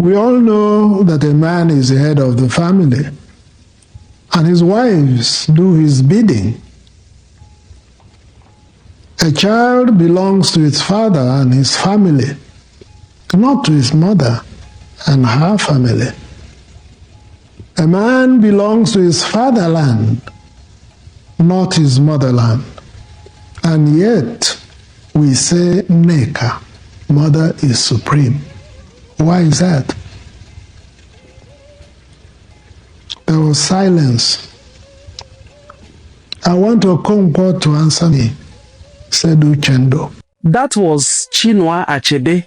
We all know that a man is the head of the family, and his wives do his bidding. A child belongs to its father and his family, not to his mother and her family. A man belongs to his fatherland, not his motherland. And yet, we say Neka, mother is supreme. Why is that? There was silence. I want Okonkwo to answer me, said Uchendo. That was Chinua Achebe,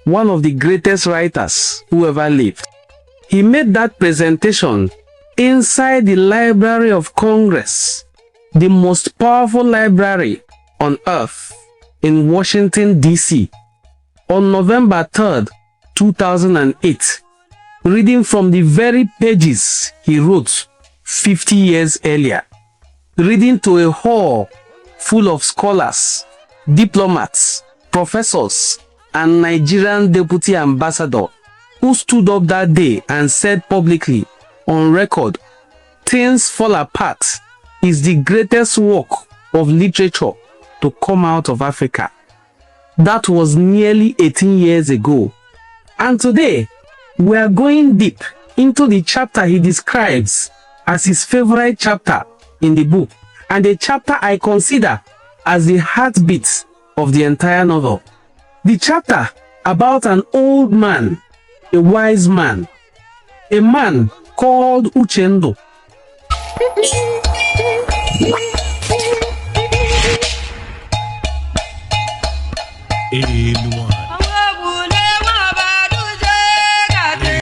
one of the greatest writers who ever lived. He made that presentation inside the Library of Congress, the most powerful library on earth, in Washington, D.C., on November 3rd, 2008, reading from the very pages he wrote 50 years earlier, reading to a hall full of scholars, diplomats, professors, and Nigerian deputy ambassador who stood up that day and said publicly, on record, Things Fall Apart is the greatest work of literature to come out of Africa. That was nearly 18 years ago. And today, we are going deep into the chapter he describes as his favorite chapter in the book, and a chapter I consider as the heartbeat of the entire novel. The chapter about an old man, a wise man, a man called Uchendo.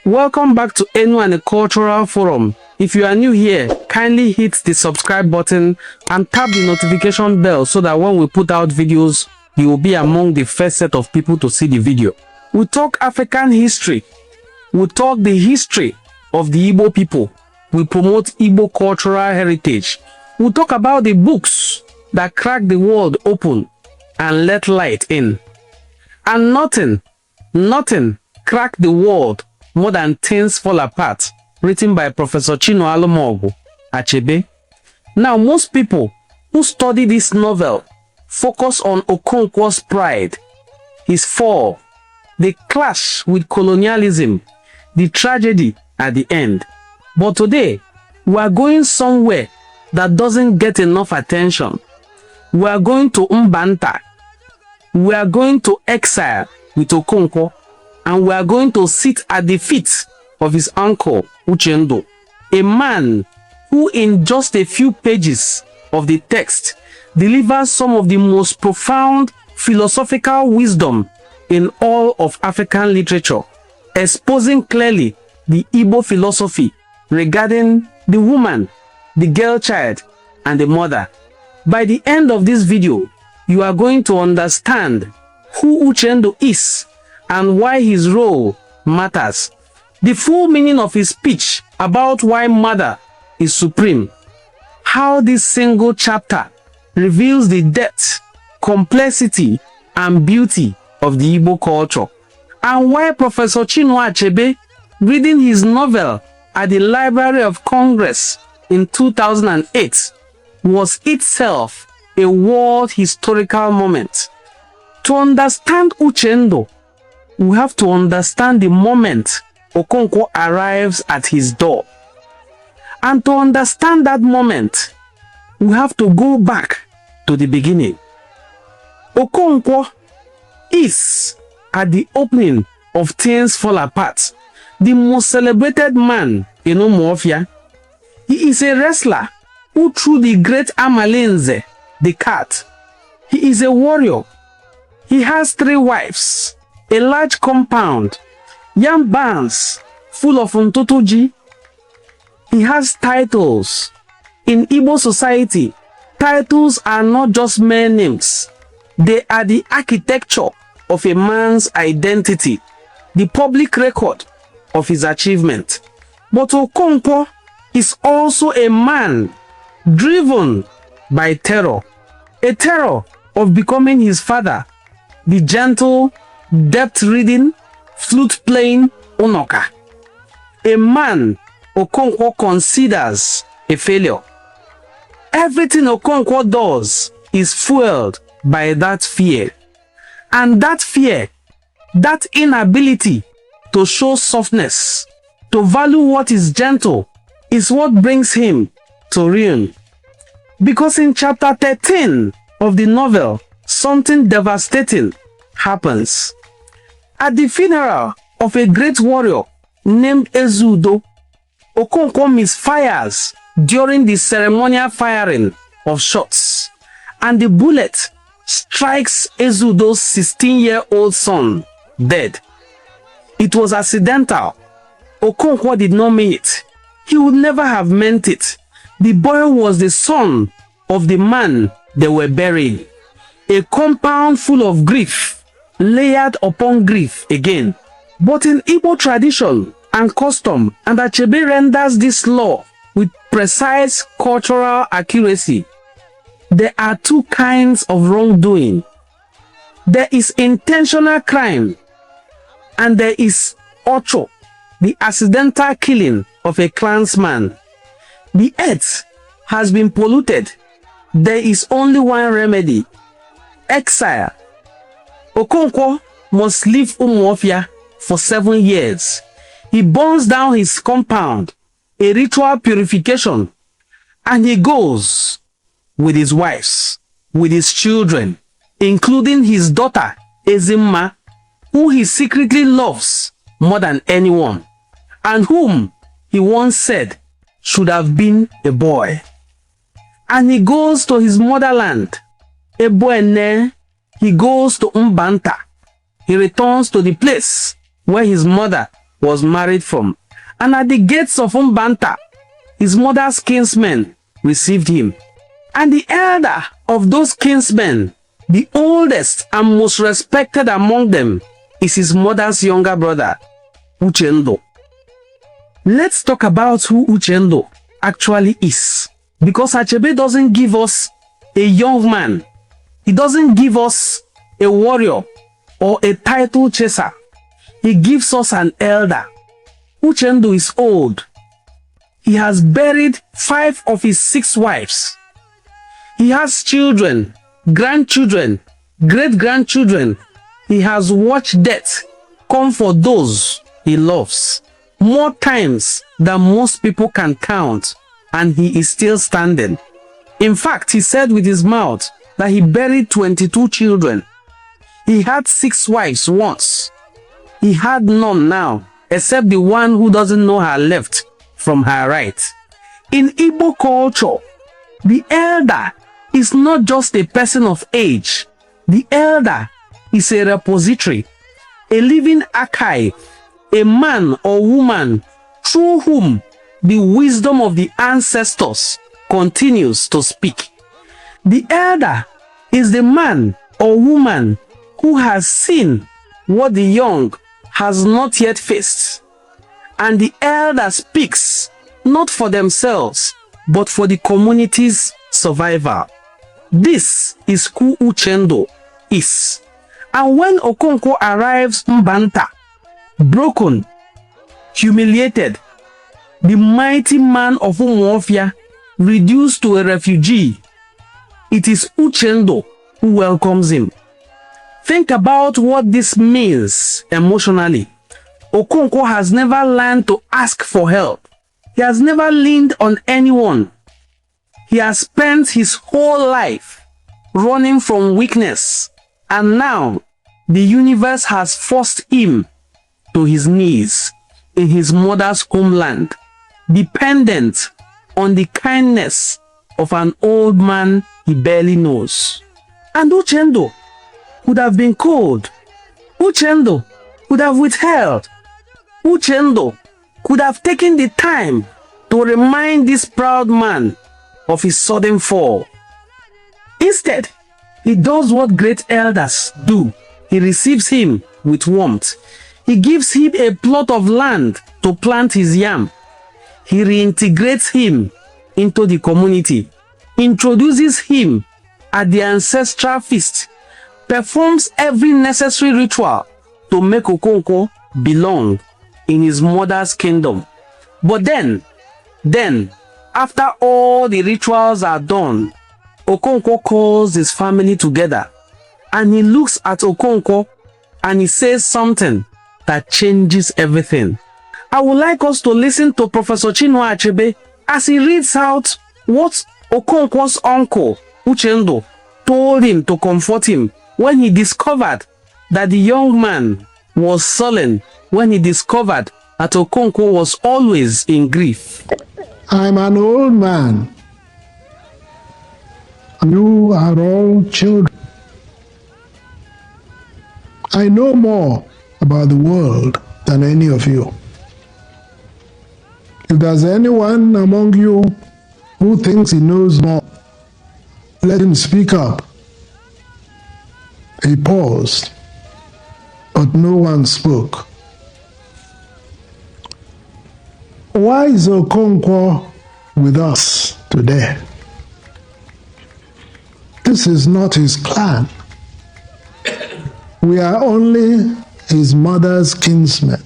Welcome back to Enu Cultural Forum. If you are new here, kindly hit the subscribe button and tap the notification bell so that when we put out videos, you will be among the first set of people to see the video. We talk African history. We talk the history of the Igbo people. We promote Igbo cultural heritage. We talk about the books that crack the world open and let light in. And nothing cracked the world more than Things Fall Apart, written by Professor Chinua Achebe. Now, most people who study this novel focus on Okonkwo's pride, his fall, the clash with colonialism, the tragedy at the end. But today, we are going somewhere that doesn't get enough attention. We are going to Mbanta. We are going to exile with Okonkwo, and we are going to sit at the feet of his uncle, Uchendo, a man who in just a few pages of the text delivers some of the most profound philosophical wisdom in all of African literature, exposing clearly the Igbo philosophy regarding the woman, the girl child, and the mother. By the end of this video, you are going to understand who Uchendo is and why his role matters, the full meaning of his speech about why mother is supreme, how this single chapter reveals the depth, complexity, and beauty of the Igbo culture, and why Professor Chinua Achebe, reading his novel at the Library of Congress in 2008, was itself a world historical moment. To understand Uchendo, we have to understand the moment Okonkwo arrives at his door. And to understand that moment, we have to go back to the beginning. Okonkwo is, at the opening of Things Fall Apart, the most celebrated man in Umuofia. He is a wrestler who threw the great Amalinze, the cat. He is a warrior. He has 3 wives, a large compound, yam barns full of ntotoji. He has titles. In Igbo society, titles are not just mere names. They are the architecture of a man's identity, the public record of his achievement. But Okonkwo is also a man driven by terror, a terror of becoming his father, the gentle, depth-reading, flute-playing, Unoka. A man Okonkwo considers a failure. Everything Okonkwo does is fueled by that fear. And that fear, that inability to show softness, to value what is gentle, is what brings him to ruin. Because in chapter 13 of the novel, something devastating happens. At the funeral of a great warrior named Uchendo, Okonkwo misfires during the ceremonial firing of shots, and the bullet strikes Uchendo's 16-year-old son dead. It was accidental. Okonkwo did not mean it. He would never have meant it. The boy was the son of the man they were burying. A compound full of grief, layered upon grief again. But in Igbo tradition and custom, and Achebe renders this law with precise cultural accuracy, there are two kinds of wrongdoing. There is intentional crime, and there is ocho, the accidental killing of a clansman. The earth has been polluted. There is only one remedy: exile. Okonkwo must leave Umuofia for 7 years. He burns down his compound, a ritual purification, and he goes with his wives, with his children, including his daughter Ezimma, who he secretly loves more than anyone, and whom he once said should have been a boy. And he goes to his motherland, Eboene. He goes to Mbanta. He returns to the place where his mother was married from. And at the gates of Mbanta, his mother's kinsmen received him. And the elder of those kinsmen, the oldest and most respected among them, is his mother's younger brother, Uchendo. Let's talk about who Uchendo actually is. Because Achebe doesn't give us a young man. He doesn't give us a warrior or a title chaser. He gives us an elder. Uchendo is old. He has buried 5 of his 6 wives. He has children, grandchildren, great-grandchildren. He has watched death come for those he loves more times than most people can count, and he is still standing. In fact, he said with his mouth that he buried 22 children. He had 6 wives once. He had none now, except the one who doesn't know her left from her right. In Igbo culture, the elder is not just a person of age. The elder is a repository, a living archive, a man or woman through whom the wisdom of the ancestors continues to speak. The elder is the man or woman who has seen what the young has not yet faced. And the elder speaks not for themselves, but for the community's survival. This is who Uchendo is. And when Okonkwo arrives in Mbanta, broken, humiliated, the mighty man of Umuofia, reduced to a refugee, it is Uchendo who welcomes him. Think about what this means emotionally. Okonkwo has never learned to ask for help. He has never leaned on anyone. He has spent his whole life running from weakness, and now the universe has forced him to his knees in his mother's homeland, dependent on the kindness of an old man he barely knows. And Uchendo would have been cold. Uchendo would have withheld. Uchendo could have taken the time to remind this proud man of his sudden fall. Instead, he does what great elders do. He receives him with warmth. He gives him a plot of land to plant his yam. He reintegrates him into the community, introduces him at the ancestral feast, performs every necessary ritual to make Okonkwo belong in his mother's kingdom. But then, after all the rituals are done, Okonkwo calls his family together and he looks at Okonkwo and he says something that changes everything. I would like us to listen to Professor Chinua Achebe as he reads out what Okonkwo's uncle, Uchendo, told him to comfort him when he discovered that the young man was sullen, when he discovered that Okonkwo was always in grief. I'm an old man. You are all children. I know more about the world than any of you. If there's anyone among you who thinks he knows more, let him speak up. He paused, but no one spoke. Why is Okonkwo with us today? This is not his clan. We are only his mother's kinsmen.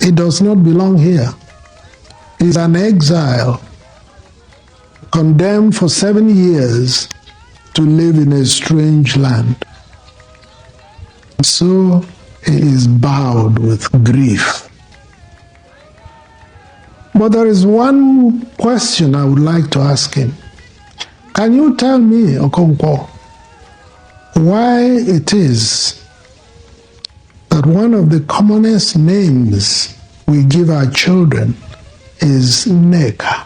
He does not belong here. He's an exile, condemned for 7 years to live in a strange land. So he is bowed with grief. But there is one question I would like to ask him. Can you tell me, Okonkwo, why it is that one of the commonest names we give our children is Neka,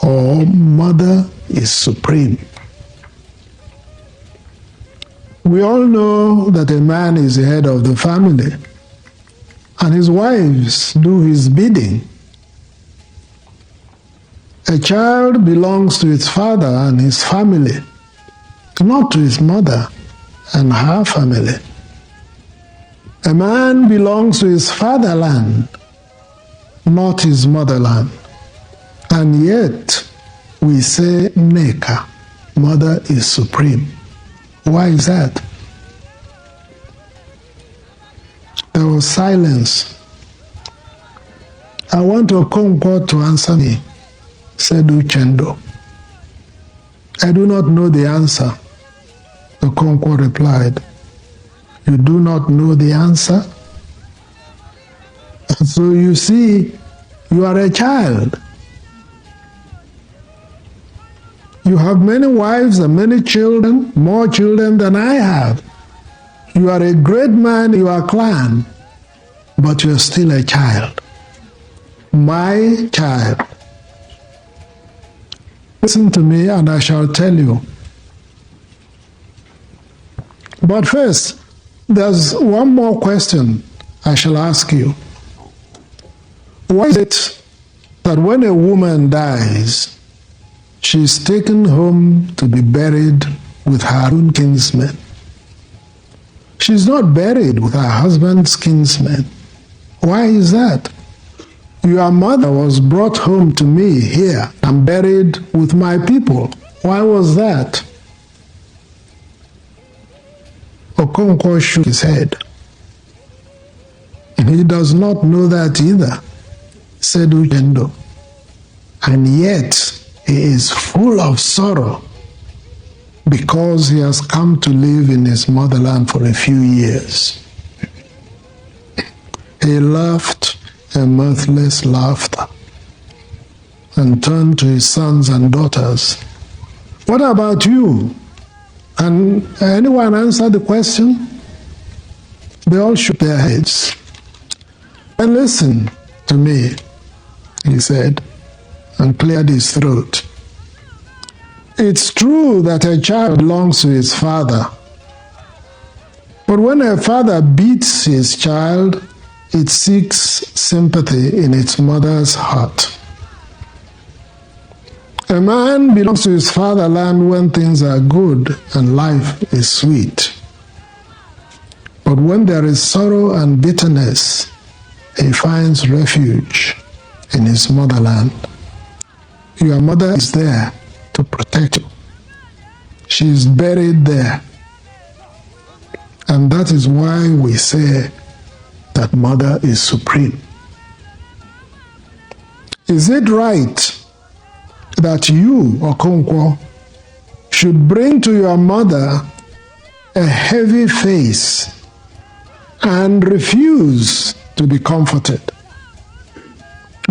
or Mother is Supreme? We all know that a man is the head of the family, and his wives do his bidding. A child belongs to its father and his family, not to his mother and her family. A man belongs to his fatherland, not his motherland. And yet, we say Neka, Mother is Supreme. Why is that? There was silence. I want Okonkwo to answer me, said Uchendo. I do not know the answer, Okonkwo replied. You do not know the answer? So you see, you are a child. You have many wives and many children, more children than I have. You are a great man in your clan, but you are still a child. My child. Listen to me and I shall tell you. But first, there's one more question I shall ask you. Why is it that when a woman dies, she is taken home to be buried with her own kinsmen? She is not buried with her husband's kinsmen. Why is that? Your mother was brought home to me here and buried with my people. Why was that? Okonkwo shook his head. He does not know that either, said Uchendo. And yet he is full of sorrow because he has come to live in his motherland for a few years. He laughed a mirthless laughter and turned to his sons and daughters. What about you? And anyone answer the question? They all shook their heads. And listen to me, he said, and cleared his throat. It's true that a child belongs to his father. But when a father beats his child, it seeks sympathy in its mother's heart. A man belongs to his fatherland when things are good and life is sweet. But when there is sorrow and bitterness, he finds refuge in his motherland. Your mother is there to protect you. She is buried there. And that is why we say that mother is supreme. Is it right that you, Okonkwo, should bring to your mother a heavy face and refuse to be comforted?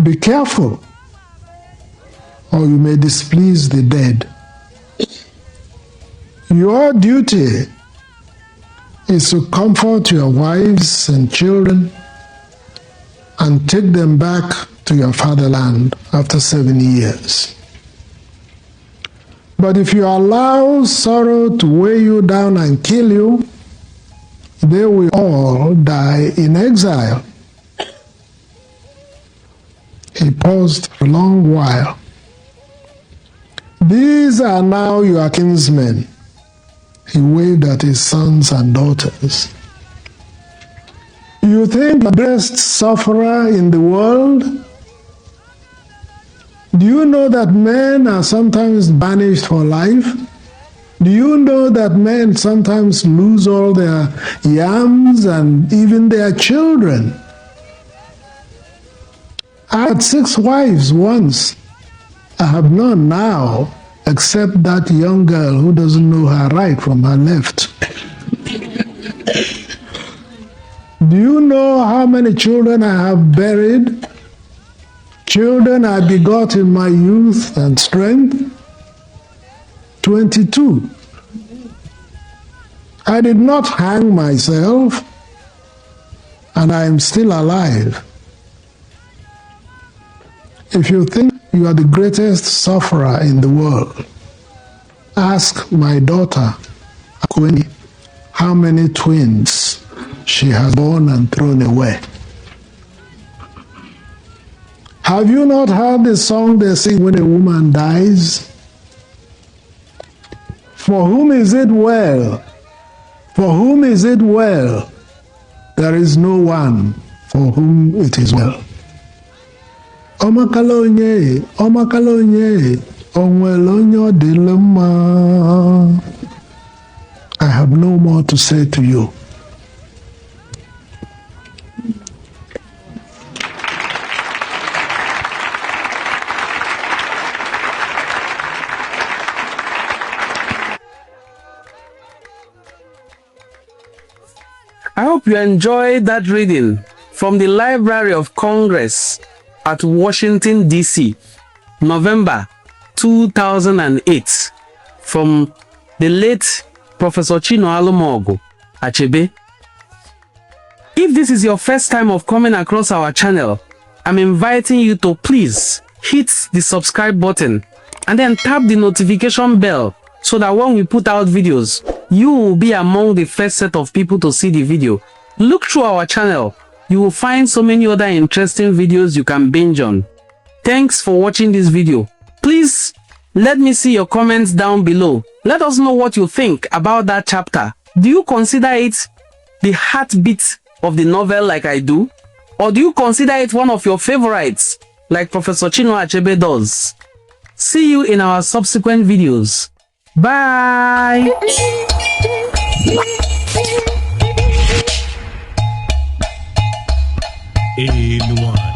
Be careful, or you may displease the dead. Your duty is to comfort your wives and children and take them back to your fatherland after 7 years. But if you allow sorrow to weigh you down and kill you, they will all die in exile. He paused for a long while. These are now your kinsmen. He waved at his sons and daughters. You think the greatest sufferer in the world? Do you know that men are sometimes banished for life? Do you know that men sometimes lose all their yams and even their children? I had 6 wives once. I have none now, except that young girl who doesn't know her right from her left. Do you know how many children I have buried? Children I begot in my youth and strength? 22. I did not hang myself, and I am still alive. If you think you are the greatest sufferer in the world, ask my daughter, Akweni, how many twins she has born and thrown away. Have you not heard the song they sing when a woman dies? For whom is it well? For whom is it well? There is no one for whom it is well. Omakalonye, Omakalonye, Onwelonyo dilema. I have no more to say to you. I hope you enjoyed that reading from the Library of Congress at Washington, D.C., November 2008, from the late Professor Chinua Achebe. If this is your first time of coming across our channel, I'm inviting you to please hit the subscribe button and then tap the notification bell so that when we put out videos, you will be among the first set of people to see the video. Look through our channel. You will find so many other interesting videos you can binge on. Thanks for watching this video. Please let me see your comments down below. Let us know what you think about that chapter. Do you consider it the heartbeat of the novel like I do? Or do you consider it one of your favorites like Professor Chinua Achebe does? See you in our subsequent videos. Bye! In one.